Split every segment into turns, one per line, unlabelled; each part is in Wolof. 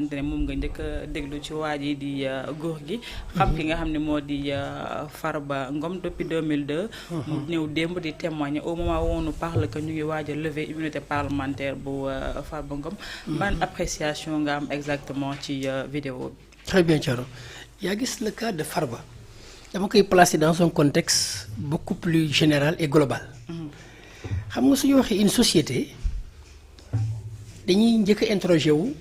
ne moom nga njëkk a déglu ci waa ji di góor gi xam ki nga xam ne moo di Farba Ngom depuis 2002 mu ñëw démb di témoigner au moment où on nous parle que ñu ngi waaj a lever immunité parlementaire bu Farba Ngom ban appréciation nga am exactement ci vidéo bi.
Très bien Thioro yaa gis le cas de Farba dama koy placer dans un contexte beaucoup plus général et global xam nga suñu waxee une société dañuy njëkk a interroger wu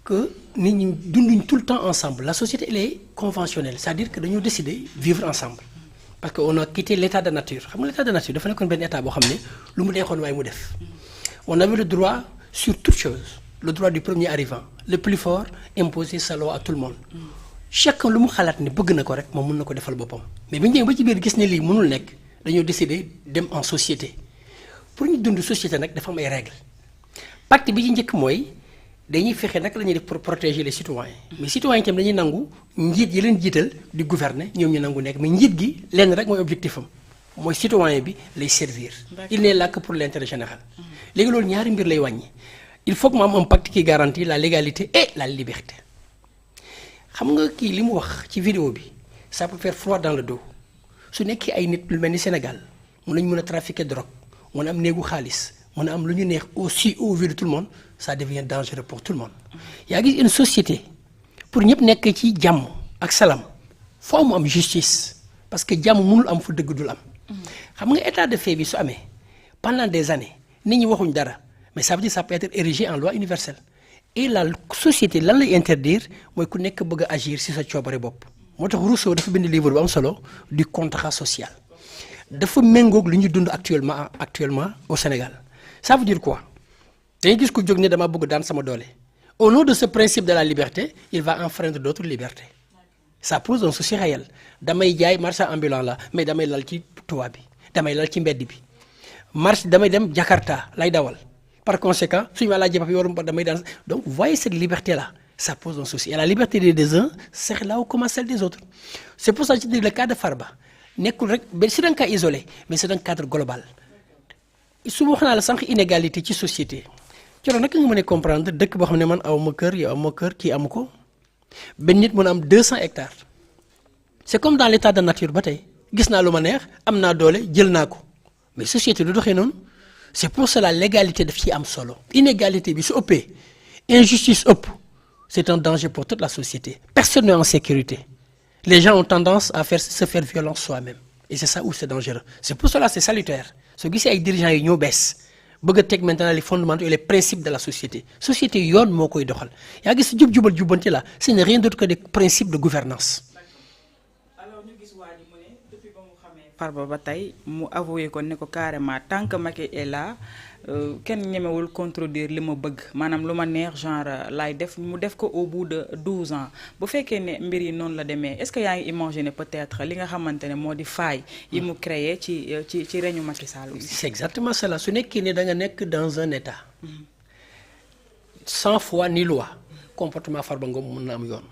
que nit ñi dunduñ tout le temps ensemble la société elle est conventionnelle c'est-à-dire que dañoo décider vivre ensemble parce que on a quitté l'état de nature xam nga l'état de nature dafa nekkoon benn état boo xam ne lu mu neexoon waaye mu def on avait le droit sur toute chose le droit du premier arrivant le plus fort imposer sa loi à tout le monde chacun lu mu xalaat ne bëgg na ko rek moom mën na ko defal boppam mais bi ñu ñëwee ba ci biir gis ne lii mënul nekk dañoo décider dem en société pour ñu dund société nag dafa am ay règles pacte bi ci njëkk mooy dañuy fexe naka la ñuy def pour protéger les citoyens mais citoyens itam dañuy nangu njiit yi leen jiital di gouverner ñoom ñu nangu nekk mais njiit gi lenn rek mooy objectif am mooy citoyen bi lay servir il n'est là que pour l'intérêt général léegi loolu ñaari mbir lay wàññi il faut que mu am un pacte qui garantit la légalité et la liberté xam nga kii li mu wax ci vidéo bi ça peut faire froid dans le dos su nekkee ay nit lu mel ni Sénégal mun nañu mën a trafiquer drogue mën a am néegu xaalis mën a am lu ñu neex aussi au vu de tout le monde ça devient dangereux pour tout le monde yaa gis une société pour ñëpp nekk ci jàmm ak salaam foo mu am justice parce que jàmm mënul am fu dëgg dul am xam nga état de fait bi su amee pendant des années nit ñi waxuñ dara mais ça veut dire ça peut être érigé en loi universelle et la société lan lay interdire mooy ku nekk bëgg a agir ci sa coobare bopp moo tax Rousseau dafa bind livre bu am solo du contrat social dafa méngoog lu ñu dund actuellement au Sénégal ça veut dire quoi dañuy gis ku jóg ne dama bëgg daan sama doole au nom de ce principe de la liberté il va enfreindre d'autres libertés ça pose un souci réel damay jaay marchand ambulant la mais damay lal ci toit bi damay lal ci mbedd bi damay dem Jakarta lay dawal par conséquent suñu ma laajee papier warum damay daan donc vous voyez cette liberté là ça pose un souci et la liberté des uns c'est là où commence celle des autres c'est pour ça que je dis le cas de Farba nekkul rek c'est un cas isolé mais c'est un cadre global su ma wax naa la sànq inégalité ci société coro naka nga mën a comprendre dëkk boo xam ne man aw ma kër yow am ma kër kii amu ko benn nit mën a am 200 hectares c'est comme dans l'état de nature ba tey gis naa lu ma neex am naa doole jël naa ko mais société du doxee noonu c'est pour cela légalité daf ci am solo inégalité bi su ëppee injustice ëpp c'est un danger pour toute la société personne n'est en sécurité les gens ont tendance à se faire violence soi-même et c'est ça où c'est dangereux c'est pour cela c'est salutaire soo gisee ay dirigeants yi ñoo bees bëgg a teg maintenant les fondamentaux et les principes de la société yoon moo koy doxal yaa gis jub-jubal jubbanti la ce n'est rien d'autre que des principes de gouvernance
alors ñu gis waa ji mu ne depuis ba mu xamee Farba ba tey mu avoué ko ne ko carrément tant que Macky est là kenn ñemewul contredire li ma bëgg maanaam lu ma neex genre laay def mu def ko au bout de 12 ans bu fekkee ne mbir yi noonu la demee est-ce que yaa ngi imaginer peut-être li nga xamante ne moo di faille yi mu créé ci règne Macky Sall bi.
c'est exactement cela su nekkee ne da nga nekk dans un état sans foi ni loi comportement Farba Ngom mën na am yoon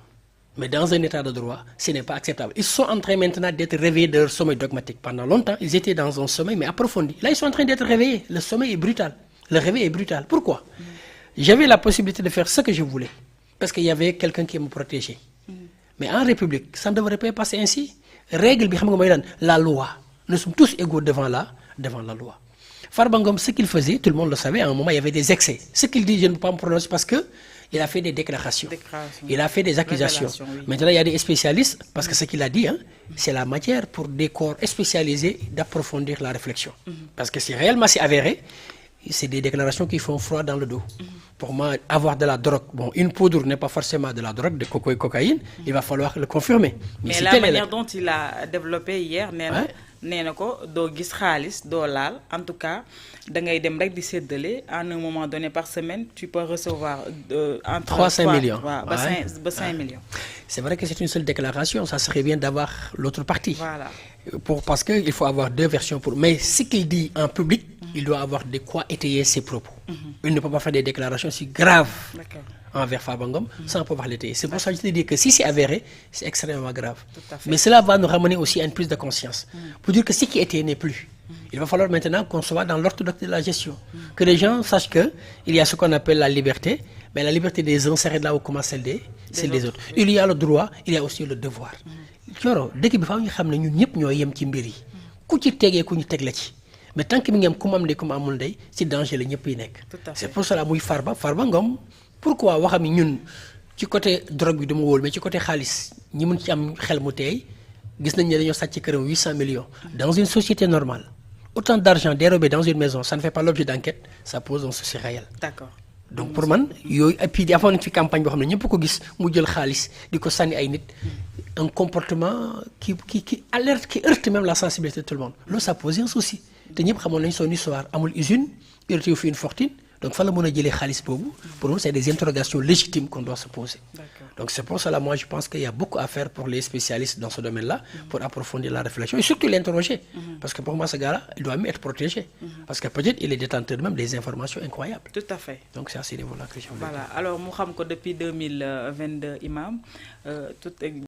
mais dans un état de droit ce n'est pas acceptable ils sont en train maintenant d'être réveillés de leur sommeil dogmatique pendant longtemps ils étaient dans un sommeil mais approfondi là ils sont en train d'être réveillés le sommeil est brutal le réveil est brutal pourquoi j'avais la possibilité de faire ce que je voulais parce qu'il y avait quelqu'un qui me protégeait mais en République ça ne devrait pas passer ainsi règle bi xam nga mooy lan la loi nous sommes tous égaux devant la loi Farba Ngom ce qu'il faisait tout le monde le savait à un moment il y avait des excès ce qu'il dit je ne peux pas me prononcer parce que il a fait des déclarations. Il a fait des accusations. Oui. Maintenant, il y a des spécialistes, parce que ce qu'il a dit, c'est la matière pour des corps spécialisés d'approfondir la réflexion. Parce que si réellement c'est avéré, c'est des déclarations qui font froid dans le dos. Pour moi, avoir de la drogue, bon, une poudre n'est pas forcément de la drogue, de cocaïne, il va falloir le confirmer.
Mais la manière dont il a développé hier, nee na ko doo gis xaalis doo laal en tout cas da ngay dem rek di séddale à un moment donné par semaine tu peux recevoir entre
3-5 millions
waaw ba 5 millions.
C'est vrai que c'est une seule déclaration ça serait bien d'avoir l'autre partie.
Voilà.
Parce que il faut avoir deux versions mais ce qu'il dit en public il doit avoir de quoi étayer ses propos. Il ne peut pas faire des déclarations si graves. D'accord. Envers Farba Ngom sans pouvoir l'étayer. C'est pour ça que je te dis que si c'est avéré, c'est extrêmement grave. Mais cela va nous ramener aussi à une prise de conscience. Pour dire que ce qui était n'est plus. Il va falloir maintenant qu'on soit dans l'orthodoxie de la gestion. Que les gens sachent qu'il y a ce qu'on appelle la liberté, mais la liberté des uns s'arrête là où commence celle des autres. Il y a le droit, il y a aussi le devoir. Coro dëkk bi faaw ñu xam ne ñun ñëpp ñoo yem ci mbir yi ku ci tegee ku ñu teg la ci mais tant que mi ngi am ku mu am ndey ku mu amul ndey ci danger la ñëpp yi nekk. C'est pour cela muy Farba Ngom pourquoi waxam ni ñun ci côté drogue bi dama wóolu mais ci côté xaalis ñi mun ci am xel mu teey gis nañ ne dañoo sàcc këram 800 millions. Dans une société normale autant d'argent dérobé dans une maison ça ne fait pas l'objet d'enquête ça pose un souci réel.
D'accord.
Donc pour man yooyu et puis dafa nañ fi campagne boo xam ne ñëpp ko gis mu jël xaalis di ko sànni ay nit un comportement qui alerte qui heurte même la sensibilité de tout le monde loolu ça pose un souci te ñëpp xamoon nañ son histoire amul usine hérité fi une fortune donc fa la mën a jëlee xaalis boobu pour nous c'est des interrogations légitimes qu'on doit se poser. Donc c'est pour cela moi je pense qu'il y a beaucoup à faire pour les spécialistes dans ce domaine-là pour approfondir la réflexion et surtout l'interroger parce que pour moi ce gars-là il doit même être protégé parce que peut-être il est détenteur même des informations incroyables.
Tout à fait.
Donc c'est à ce niveau-là que je veux dire.
Voilà alors mu xam ko depuis 2022 imam tout